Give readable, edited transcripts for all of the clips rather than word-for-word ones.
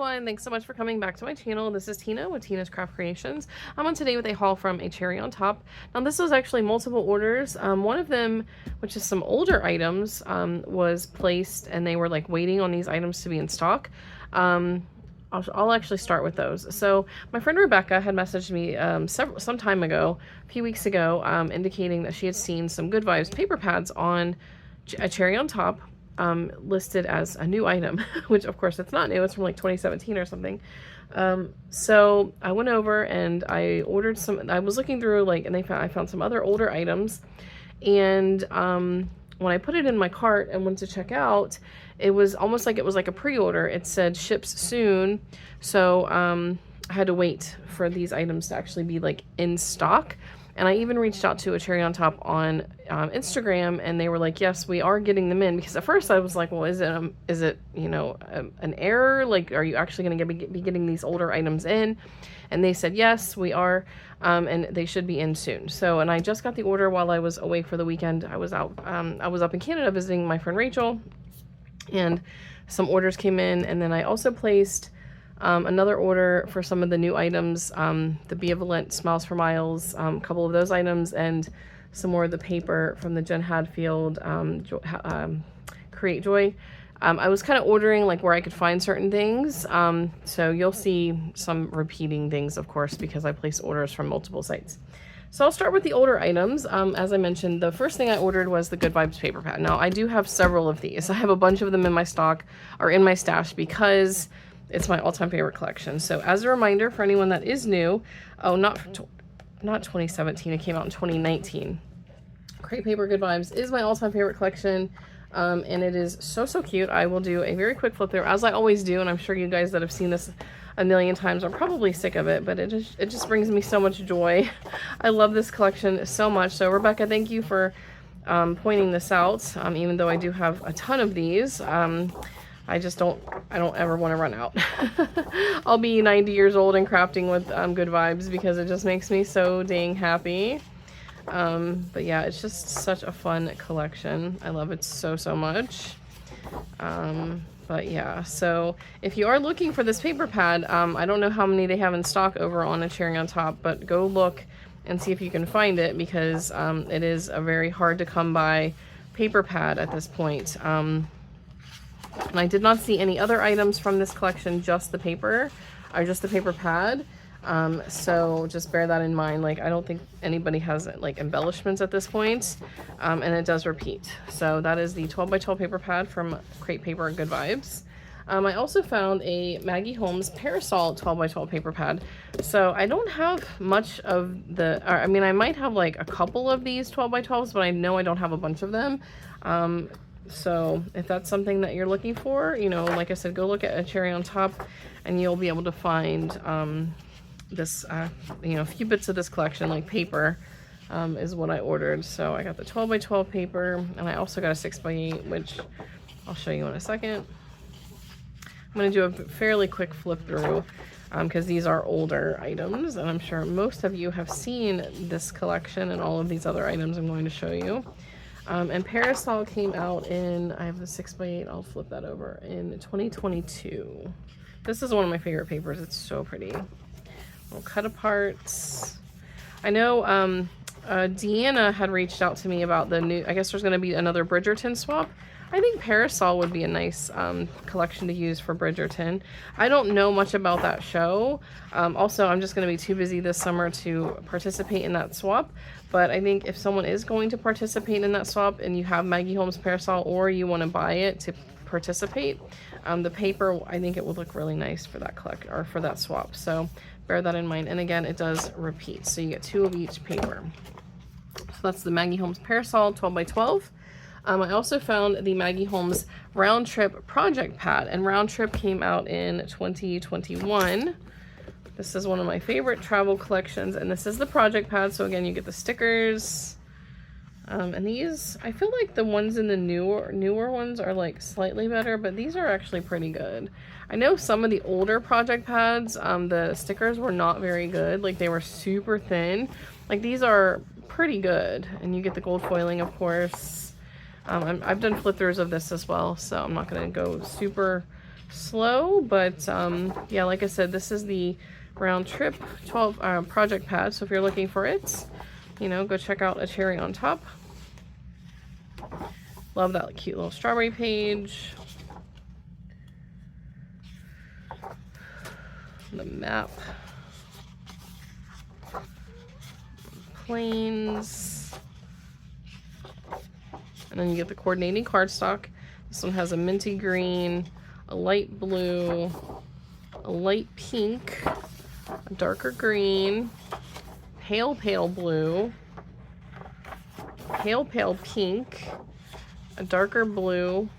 everyone, thanks so much for coming back to my channel. This is Tina with Tina's Craft Creations. I'm on today with a haul from A Cherry on Top. Now this was actually multiple orders. One of them, which is some older items, was placed and they were like waiting on these items to be in stock. I'll actually start with those. So my friend Rebecca had messaged me some time ago, a few weeks ago, indicating that she had seen some Good Vibes paper pads on A Cherry on Top, listed as a new item, which of course it's not new, it's from like 2017 or something. So I went over and I ordered some. I was looking through and I found some other older items, and when I put it in my cart and went to check out, it was almost like it was like a pre-order. It said ships soon, so I had to wait for these items to actually be like in stock. And I even reached out to A Cherry on Top on Instagram, and they were like, yes, we are getting them in. Because at first I was like, well, is it you know, an error? Like, are you actually going to be getting these older items in? And they said, yes, we are, and they should be in soon. So, and I just got the order while I was away for the weekend. I was out, I was up in Canada visiting my friend Rachel, and some orders came in. And then I also placed another order for some of the new items, the Benevolent Smiles for Miles, a couple of those items, and some more of the paper from the Jen Hadfield Create Joy. I was kind of ordering like where I could find certain things, so you'll see some repeating things, of course, because I place orders from multiple sites. So I'll start with the older items. As I mentioned, the first thing I ordered was the Good Vibes paper pad. Now I do have several of these. I have a bunch of them in my stock, or in my stash, because it's my all-time favorite collection. So as a reminder for anyone that is new, not 2017, it came out in 2019. Crepe Paper Good Vibes is my all-time favorite collection, and it is so cute. I will do a very quick flip through, as I always do, and I'm sure you guys that have seen this a million times are probably sick of it, but it just brings me so much joy. I love this collection so much. So Rebecca, thank you for pointing this out, even though I do have a ton of these. I don't ever want to run out. I'll be 90 years old and crafting with Good Vibes because it just makes me so dang happy. But yeah, it's just such a fun collection. I love it so much. But yeah, so if you are looking for this paper pad, I don't know how many they have in stock over on A Cherry on Top, but go look and see if you can find it, because it is a very hard to come by paper pad at this point. And I did not see any other items from this collection, just the paper, or just the paper pad. So just bear that in mind. Like, I don't think anybody has like embellishments at this point, and it does repeat. So that is the 12 by 12 paper pad from Crepe Paper Good Vibes. I also found a Maggie Holmes Parasol 12 by 12 paper pad. So I don't have much of the, I mean, I might have like a couple of these 12 by 12s, but I know I don't have a bunch of them. So if that's something that you're looking for, you know, like I said, go look at A Cherry on Top and you'll be able to find this, you know, a few bits of this collection, like paper, is what I ordered. So I got the 12 by 12 paper, and I also got a 6 by 8, which I'll show you in a second. I'm going to do a fairly quick flip through, because these are older items, and I'm sure most of you have seen this collection and all of these other items I'm going to show you. And Parasol came out in, I have the 6 by 8, I'll flip that over, in 2022. This is one of my favorite papers. It's so pretty. Little cut aparts. I know Deanna had reached out to me about the new, I guess there's going to be another Bridgerton swap. I think Parasol would be a nice collection to use for Bridgerton. I don't know much about that show. Also, I'm just going to be too busy this summer to participate in that swap. But I think if someone is going to participate in that swap and you have Maggie Holmes Parasol, or you want to buy it to participate, the paper, I think it would look really nice for that or for that swap. So bear that in mind. And again, it does repeat, so you get 2 of each paper. So that's the Maggie Holmes Parasol 12 by 12. I also found the Maggie Holmes Round Trip Project Pad, and Round Trip came out in 2021. This is one of my favorite travel collections, and this is the project pad. So again, you get the stickers, and these, I feel like the ones in the newer ones are like slightly better, but these are actually pretty good. I know some of the older project pads, the stickers were not very good. Like, they were super thin. Like, these are pretty good, and you get the gold foiling, of course. I've done flip-throughs of this as well, so I'm not going to go super slow, but yeah, like I said, this is the round trip 12 project pad. So if you're looking for it, you know, go check out A Cherry on Top. Love that cute little strawberry page. The map. Planes. And then you get the coordinating cardstock. This one has a minty green, a light blue, a light pink, a darker green, pale blue, pale pink, a darker blue,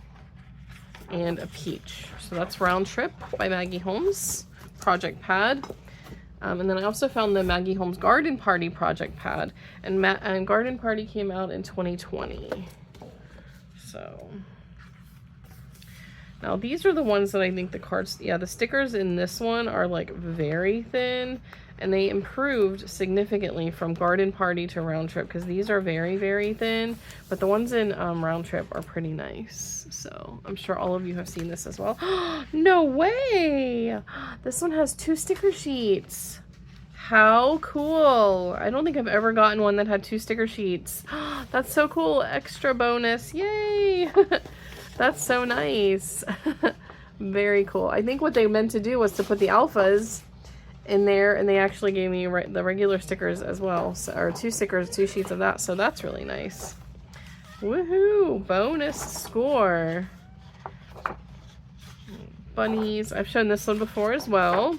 and a peach. So that's Round Trip by Maggie Holmes project pad. And then I also found the Maggie Holmes Garden Party project pad, and Garden Party came out in 2020. So now these are the ones that I think the cards, yeah, the stickers in this one are like very thin, and they improved significantly from Garden Party to Round Trip, because these are very thin, but the ones in Round Trip are pretty nice. So I'm sure all of you have seen this as well. No way! This one has 2 sticker sheets. How cool! I don't think I've ever gotten one that had 2 sticker sheets. That's so cool! Extra bonus! Yay! That's so nice. Very cool. I think what they meant to do was to put the alphas in there, and they actually gave me the regular stickers as well. So, or 2 stickers, 2 sheets of that. So that's really nice. Woohoo! Bonus score. Bunnies. I've shown this one before as well.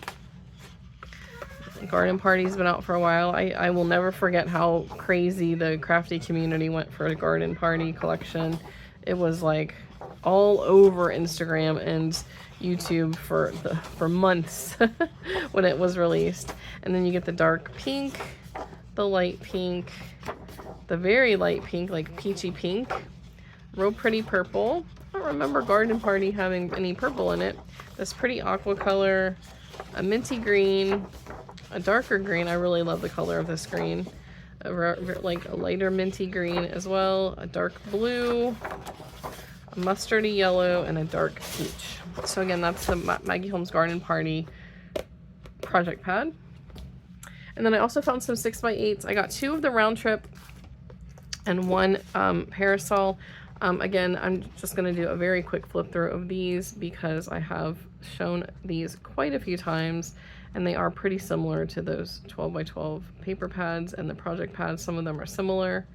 Garden Party's been out for a while. I will never forget how crazy the crafty community went for a Garden Party collection. It was like all over Instagram and YouTube for months when it was released. And then you get the dark pink, the light pink, the very light pink, like peachy pink, real pretty purple. I don't remember Garden Party having any purple in it. This pretty aqua color, a minty green, a darker green. I really love the color of this green. Like a lighter minty green as well, a dark blue, a mustardy yellow, and a dark peach. So again, that's the Maggie Holmes Garden Party project pad. And then I also found some 6x8s. I got 2 of the Round Trip and 1 Parasol. Again, I'm just going to do a very quick flip through of these because I have shown these quite a few times, and they are pretty similar to those 12x12 paper pads and the project pads. Some of them are similar.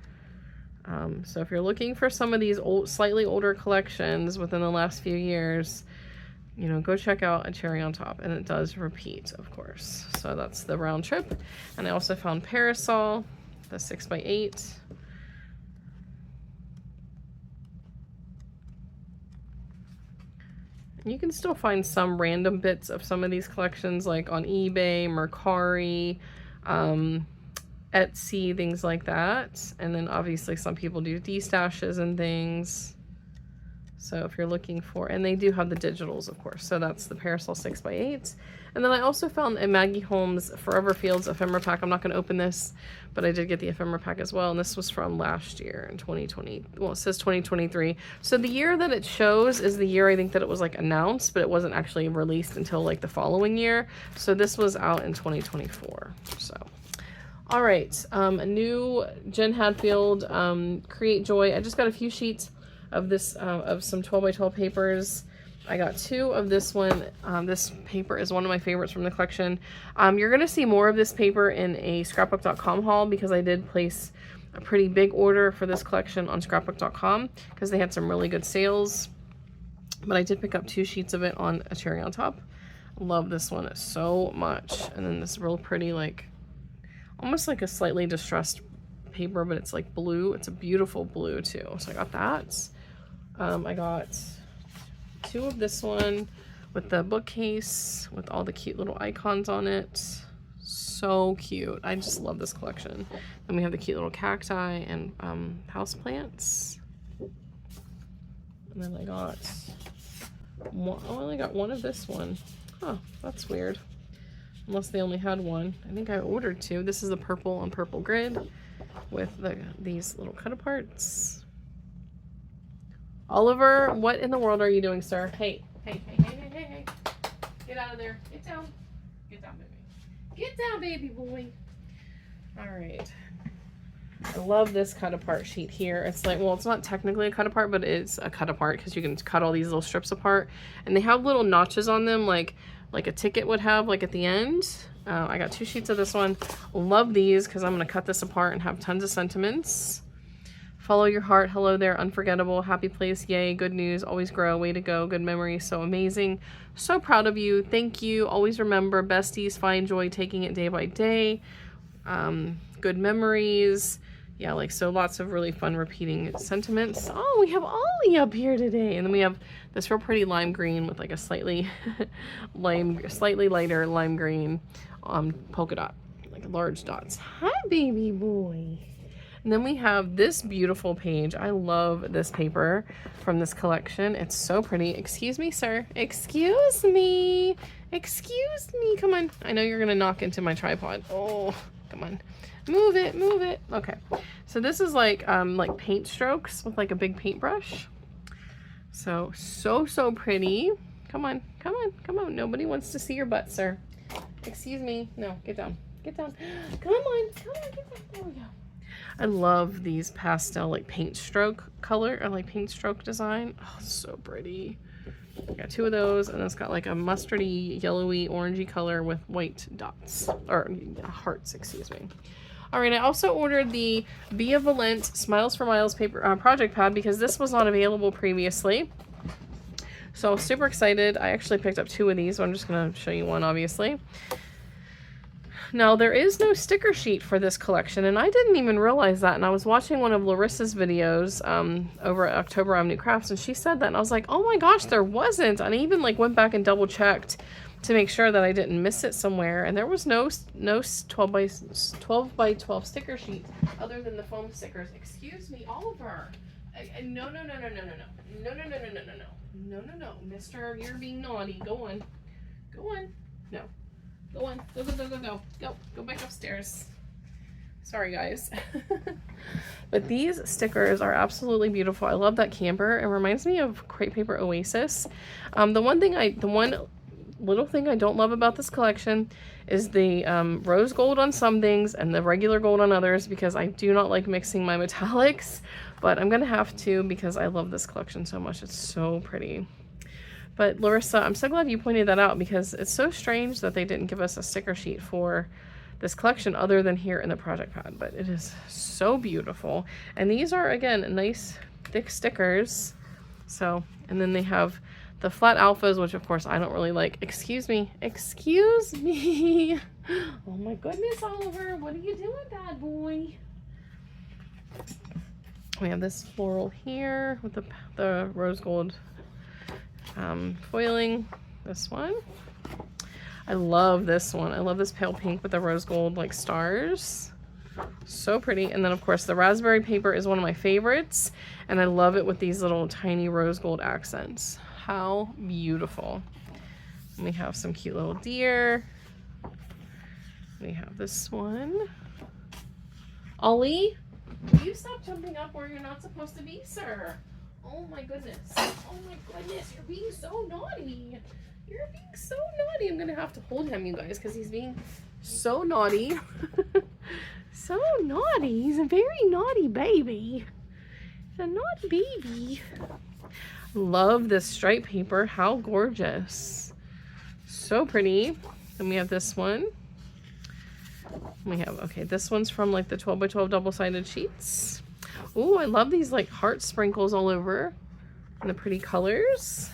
So if you're looking for some of these slightly older collections within the last few years, you know, go check out A Cherry on Top, and it does repeat, of course. So that's the Round Trip. And I also found Parasol, the 6x8. You can still find some random bits of some of these collections, like on eBay, Mercari, Etsy, things like that. And then obviously some people do destashes and things. So if you're looking for, and they do have the digitals, of course. So that's the Parasol 6x8. And then I also found a Maggie Holmes Forever Fields ephemera pack. I'm not going to open this, but I did get the ephemera pack as well. And this was from last year in 2020. Well, it says 2023. So the year that it shows is the year I think that it was like announced, but it wasn't actually released until like the following year. So this was out in 2024. So, all right. A new Jen Hadfield Create Joy. I just got a few sheets of this, of some 12x12 papers. I got 2 of this one. This paper is one of my favorites from the collection. You're going to see more of this paper in a scrapbook.com haul, because I did place a pretty big order for this collection on scrapbook.com because they had some really good sales. But I did pick up 2 sheets of it on A Cherry on Top. Love this one so much. And then this real pretty, like, almost like a slightly distressed paper, but it's like blue. It's a beautiful blue too. So I got that. I got 2 of this one with the bookcase with all the cute little icons on it. So cute. I just love this collection. Then we have the cute little cacti and house plants. And then I got one, I only got 1 of this one. Huh, that's weird. Unless they only had 1. I think I ordered 2. This is the purple on purple grid with these little cut aparts. Oliver, what in the world are you doing, sir? Hey. out of there. Get down. Get down, baby. Get down, baby boy. All right. I love this cut apart sheet here. It's like, well, it's not technically a cut apart, but it's a cut apart because you can cut all these little strips apart. And they have little notches on them like a ticket would have, like at the end. I got 2 sheets of this one. Love these because I'm going to cut this apart and have tons of sentiments. Follow your heart. Hello there. Unforgettable. Happy place. Yay. Good news. Always grow. Way to go. Good memories. So amazing. So proud of you. Thank you. Always remember, besties, find joy taking it day by day. Good memories. Yeah, like, so lots of really fun repeating sentiments. Oh, we have Ollie up here today. And then we have this real pretty lime green with like a slightly slightly lighter lime green polka dot, like large dots. Hi, baby boy. And then we have this beautiful page. I love this paper from this collection. It's so pretty. Excuse me, sir. Excuse me. Excuse me. Come on. I know you're going to knock into my tripod. Oh, come on. Move it, move it. Okay. So this is like paint strokes with like a big paintbrush. So pretty. Come on, come on, come on. Nobody wants to see your butt, sir. Excuse me. No, get down. Get down. Come on, come on, get down. There we go. I love these pastel like paint stroke color or like paint stroke design. Oh, so pretty. I got 2 of those, and it's got like a mustardy, yellowy, orangey color with white dots or hearts, excuse me. All right, I also ordered the Via Valent Smiles for Miles paper project pad because this was not available previously. So super excited. I actually picked up 2 of these, so I'm just gonna show you one, obviously. Now, there is no sticker sheet for this collection, and I didn't even realize that. And I was watching one of Larissa's videos over at October Avenue Crafts, and she said that, and I was like, oh my gosh, there wasn't. And I even like went back and double checked to make sure that I didn't miss it somewhere, and there was no 12 by 12 sticker sheet other than the foam stickers. Excuse me, Oliver. No, mister, you're being naughty. Go on. Go on. No. Go on. Go back upstairs. Sorry, guys. But these stickers are absolutely beautiful. I love that camper. It reminds me of Crepe Paper Oasis. The one little thing I don't love about this collection is the rose gold on some things and the regular gold on others, because I do not like mixing my metallics, but I'm gonna have to because I love this collection so much. It's so pretty. But Larissa, I'm so glad you pointed that out, because it's so strange that they didn't give us a sticker sheet for this collection other than here in the project pad, but it is so beautiful. And these are, again, nice thick stickers. So, and then they have the flat alphas, which of course I don't really like. Excuse me. Excuse me. Oh my goodness, Oliver. What are you doing, bad boy? We have this floral here with the rose gold foiling. This one. I love this one. I love this pale pink with the rose gold like stars. So pretty. And then of course the raspberry paper is one of my favorites, and I love it with these little tiny rose gold accents. How beautiful. And we have some cute little deer. We have this one. Ollie, will you stop jumping up where you're not supposed to be, sir? Oh my goodness. Oh my goodness, you're being so naughty. You're being so naughty. I'm gonna have to hold him, you guys, because he's being so naughty. So naughty. He's a very naughty baby. He's a naughty baby. Love this stripe paper. How gorgeous. So pretty. Then we have this one. We have, okay, this one's from like the 12 by 12 double-sided sheets. Oh, I love these like heart sprinkles all over and the pretty colors.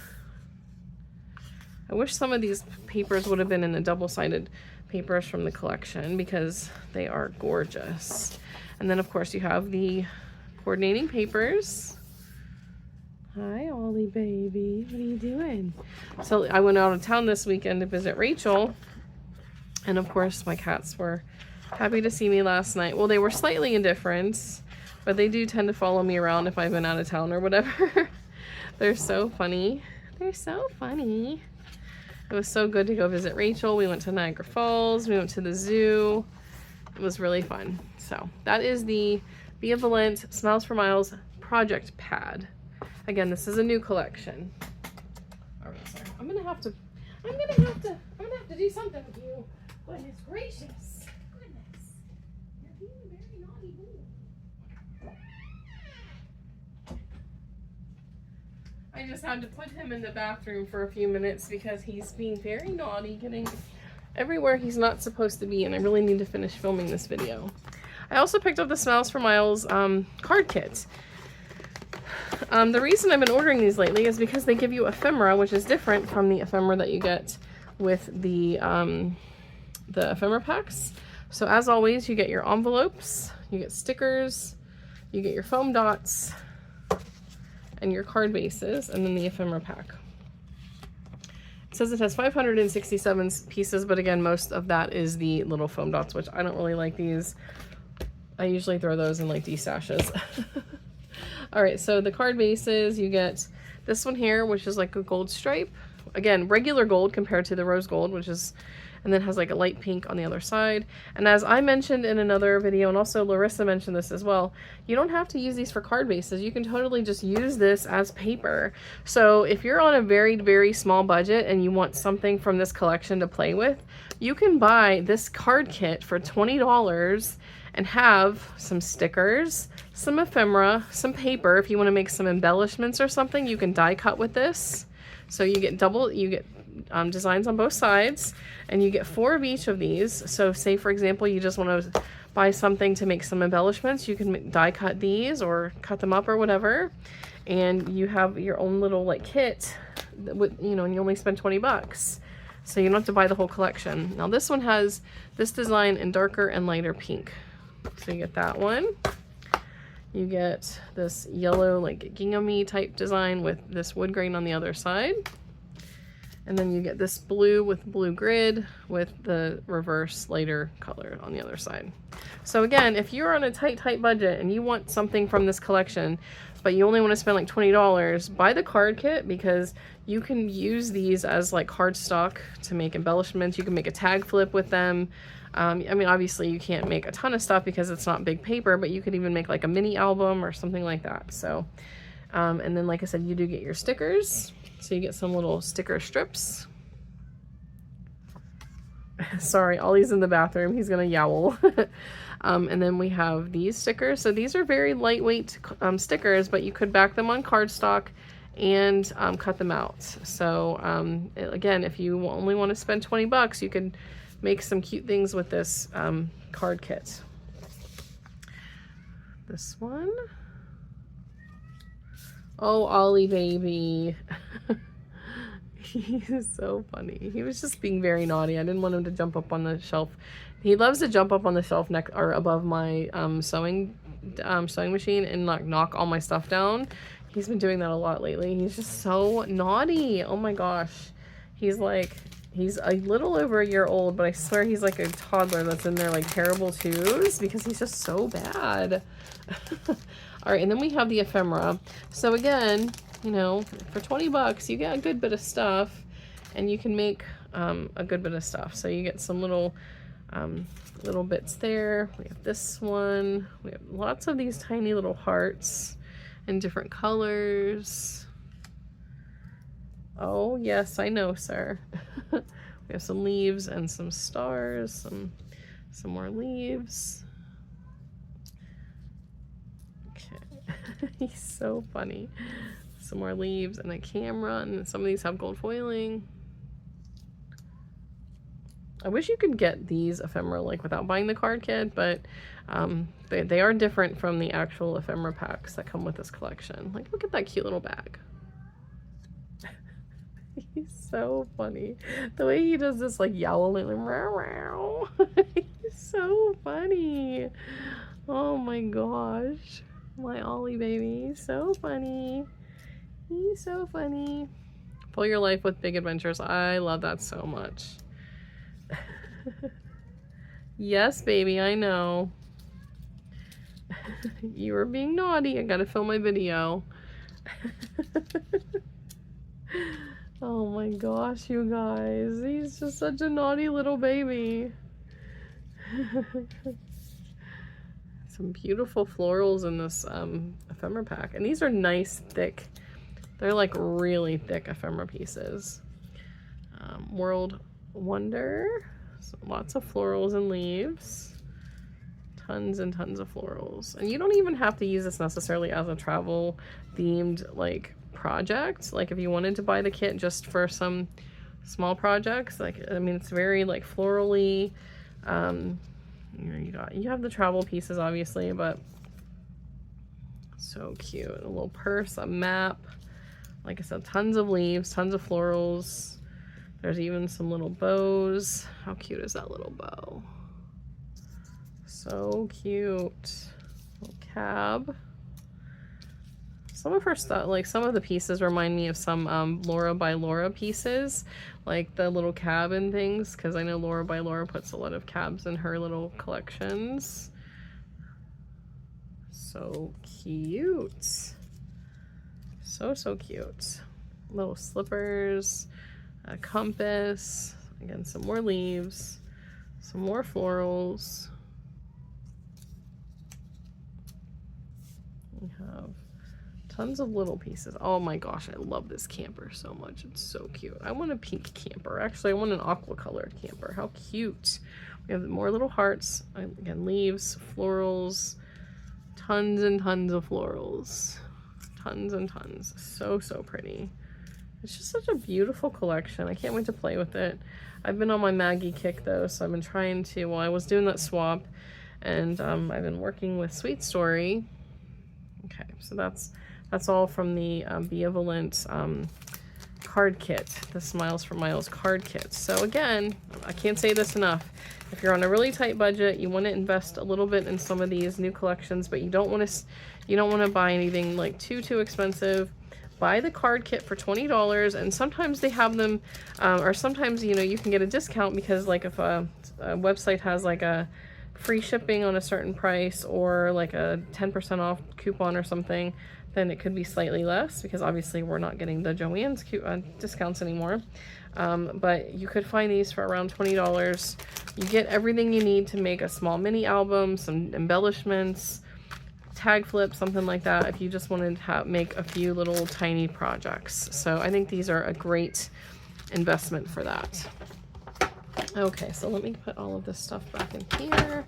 I wish some of these papers would have been in the double-sided papers from the collection because they are gorgeous. And then of course you have the coordinating papers. Hi, Ollie baby. What are you doing? So I went out of town this weekend to visit Rachel, and of course my cats were happy to see me last night. Well, they were slightly indifferent, but they do tend to follow me around if I've been out of town or whatever. They're so funny. They're so funny. It was so good to go visit Rachel. We went to Niagara Falls. We went to the zoo. It was really fun. So that is the Via Valent Smiles for Miles project pad. Again, this is a new collection. All right, sorry. I'm gonna have to I'm gonna have to do something with you. Goodness gracious. Goodness. You're being a very naughty boy. I just had to put him in the bathroom for a few minutes because he's being very naughty, getting everywhere he's not supposed to be, and I really need to finish filming this video. I also picked up the Smiles for Miles card kit. The reason I've been ordering these lately is because they give you ephemera, which is different from the ephemera that you get with the ephemera packs. So as always, you get your envelopes, you get stickers, you get your foam dots, and your card bases, and then the ephemera pack. It says it has 567 pieces, but again, most of that is the little foam dots, which I don't really like these. I usually throw those in like D-stashes. All right, so the card bases, you get this one here, which is like a gold stripe. Again, regular gold compared to the rose gold, which is, and then has like a light pink on the other side. And as I mentioned in another video, and also Larissa mentioned this as well, you don't have to use these for card bases. You can totally just use this as paper. So if you're on a very, very small budget and you want something from this collection to play with, you can buy this card kit for $20 and have some stickers, some ephemera, some paper. If you want to make some embellishments or something, you can die cut with this. So you get designs on both sides, and you get 4 of each of these. So say, for example, you just want to buy something to make some embellishments, you can die cut these or cut them up or whatever, and you have your own little like kit with, you know, and you only spend 20 bucks. So you don't have to buy the whole collection. Now this one has this design in darker and lighter pink. So you get that one. You get this yellow like gingham-y type design with this wood grain on the other side. And then you get this blue with blue grid with the reverse lighter color on the other side. So again, if you're on a tight budget and you want something from this collection, but you only want to spend like $20, buy the card kit, because you can use these as like cardstock to make embellishments. You can make a tag flip with them. I mean, obviously you can't make a ton of stuff because it's not big paper, but you could even make like a mini album or something like that. So, and then like I said, you do get your stickers. So you get some little sticker strips. Sorry, Ollie's in the bathroom. He's gonna yowl. And then we have these stickers. So these are very lightweight stickers, but you could back them on cardstock and cut them out. So again, if you only want to spend 20 bucks, you could make some cute things with this card kit. This one. Oh, Ollie baby. He's so funny. He was just being very naughty. I didn't want him to jump up on the shelf. He loves to jump up on the shelf or above my sewing machine and knock all my stuff down. He's been doing that a lot lately. He's just so naughty. Oh my gosh. He's a little over a year old, but I swear he's like a toddler that's in their like terrible twos because he's just so bad. All right, and then we have the ephemera. So again, you know, for 20 bucks, you get a good bit of stuff, and you can make a good bit of stuff. So you get some little bits there. We have this one. We have lots of these tiny little hearts in different colors. Oh yes, I know, sir. We have some leaves and some stars, some more leaves. Okay. He's so funny. Some more leaves and a camera, and some of these have gold foiling. I wish you could get these ephemera like without buying the card kit, but they are different from the actual ephemera packs that come with this collection. Like, look at that cute little bag. He's so funny. The way he does this like yowling, like meow, meow. He's so funny. Oh my gosh. My Ollie baby. He's so funny. He's so funny. Pull your life with big adventures. I love that so much. Yes, baby, I know. You were being naughty. I gotta film my video. Oh my gosh, you guys. He's just such a naughty little baby. Some beautiful florals in this ephemera pack. And these are nice, thick. They're like really thick ephemera pieces. World Wonder. So lots of florals and leaves. Tons and tons of florals. And you don't even have to use this necessarily as a travel themed like project. Like if you wanted to buy the kit just for some small projects, like, I mean, it's very like florally. You have the travel pieces obviously, but so cute. A little purse, a map, like I said, tons of leaves, tons of florals. There's even some little bows. How cute is that little bow? So cute. Little cab. Some of her stuff, like some of the pieces remind me of some Laura by Laura pieces, like the little cab and things, because I know Laura by Laura puts a lot of cabs in her little collections. So cute. So cute. Little slippers, a compass, again, some more leaves, some more florals. We have tons of little pieces. Oh my gosh, I love this camper so much. It's so cute. I want a pink camper. Actually, I want an aqua colored camper. How cute. We have more little hearts. Again, leaves, florals, tons and tons of florals. Tons and tons. So pretty. It's just such a beautiful collection. I can't wait to play with it. I've been on my Maggie kick though, so I've been trying to, well, I was doing that swap, and I've been working with Sweet Story. Okay, so that's all from the Benevolent card kit, the Smiles for Miles card kit. So again, I can't say this enough. If you're on a really tight budget, you want to invest a little bit in some of these new collections, but you don't want to buy anything like too expensive. Buy the card kit for $20, and sometimes they have them, or sometimes, you know, you can get a discount because like if a website has like a free shipping on a certain price or like a 10% off coupon or something, then it could be slightly less, because obviously we're not getting the Joann's discounts anymore. But you could find these for around $20. You get everything you need to make a small mini album, some embellishments, tag flip, something like that, if you just wanted to make a few little tiny projects. So I think these are a great investment for that. Okay, so let me put all of this stuff back in here.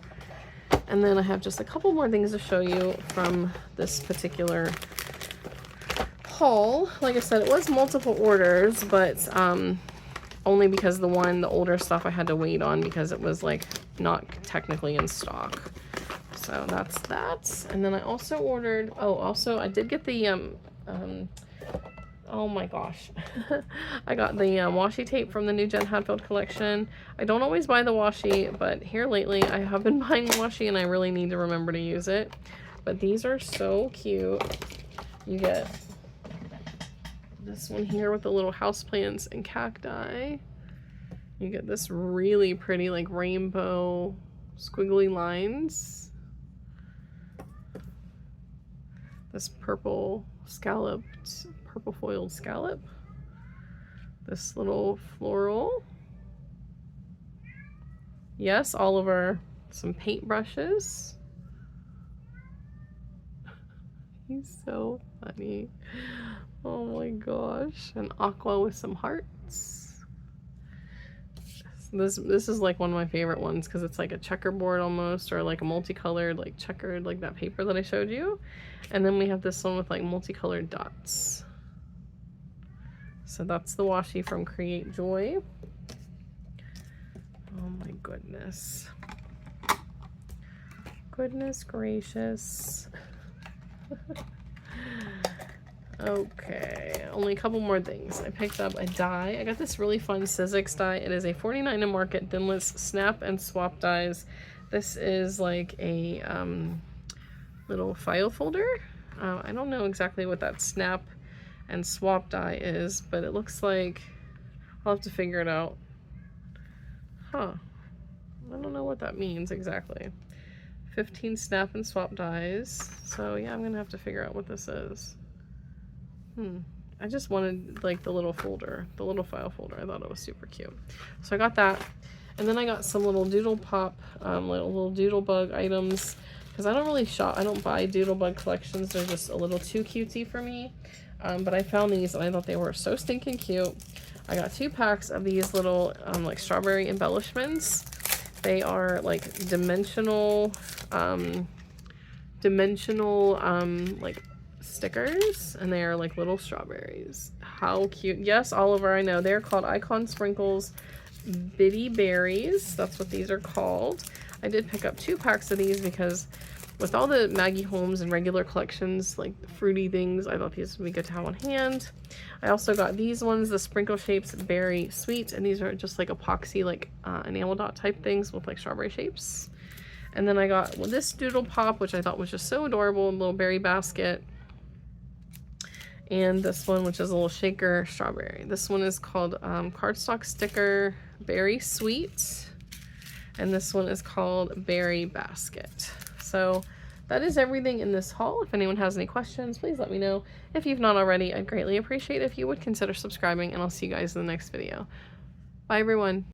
And then I have just a couple more things to show you from this particular haul. Like I said, it was multiple orders, but only because the older stuff I had to wait on because it was like not technically in stock. So that's that. And then I also ordered, also I did get the, oh my gosh. I got the washi tape from the new Jen Hadfield collection. I don't always buy the washi, but here lately I have been buying washi and I really need to remember to use it. But these are so cute. You get this one here with the little houseplants and cacti. You get this really pretty like rainbow squiggly lines. This purple foiled scallop. This little floral. Yes, Oliver. Some paintbrushes. He's so funny. Oh my gosh. An aqua with some hearts. This is like one of my favorite ones because it's like a checkerboard almost, or like a multicolored, like checkered, like that paper that I showed you. And then we have this one with like multicolored dots. So that's the washi from Create Joy. Oh my goodness. Goodness gracious. Okay, only a couple more things. I picked up a die. I got this really fun Sizzix die. It is a $49 in Market Thinless Snap and Swap dies. This is like a little file folder. I don't know exactly what that snap and swap die is, but it looks like I'll have to figure it out. Huh. I don't know what that means exactly. 15 snap and swap dies. So yeah, I'm gonna have to figure out what this is. I just wanted like the little folder, the little file folder. I thought it was super cute. So I got that. And then I got some little Doodle Pop, little Doodle Bug items, because I don't really shop, I don't buy Doodle Bug collections. They're just a little too cutesy for me. But I found these and I thought they were so stinking cute. I got 2 packs of these little like strawberry embellishments. They are like dimensional like stickers, and they are like little strawberries. How cute. Yes, Oliver, I know. They're called Icon Sprinkles Bitty Berries. That's what these are called. I did pick up 2 packs of these because with all the Maggie Holmes and regular collections, like the fruity things, I thought these would be good to have on hand. I also got these ones, the Sprinkle Shapes Berry Sweet, and these are just like epoxy, like enamel dot type things with like strawberry shapes. And then I got this Doodle Pop, which I thought was just so adorable, a little berry basket. And this one, which is a little shaker strawberry. This one is called Cardstock Sticker Berry Sweet. And this one is called Berry Basket. So that is everything in this haul. If anyone has any questions, please let me know. If you've not already, I'd greatly appreciate it if you would consider subscribing, and I'll see you guys in the next video. Bye, everyone.